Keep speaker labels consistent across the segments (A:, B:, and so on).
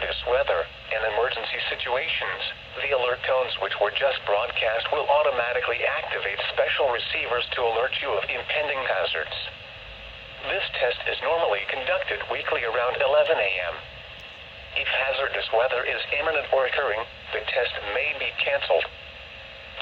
A: hazardous weather and emergency situations, the alert tones which were just broadcast will automatically activate special receivers to alert you of impending hazards. This test is normally conducted weekly around 11 a.m. If hazardous weather is imminent or occurring, the test may be canceled.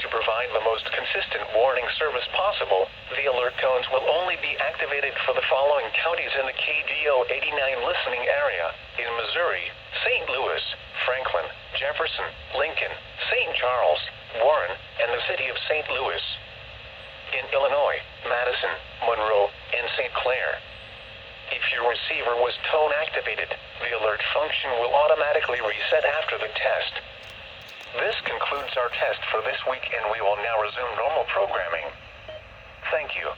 A: To provide the most consistent warning service possible, the alert tones will only be activated for the following counties in the KDO89 listening area: in Missouri, St. Louis, Franklin, Jefferson, Lincoln, St. Charles, Warren, and the city of St. Louis. In Illinois, Madison, Monroe, and St. Clair. If your receiver was tone activated, the alert function will automatically reset after the test. This concludes our test for this week, and we will now resume normal programming. Thank you.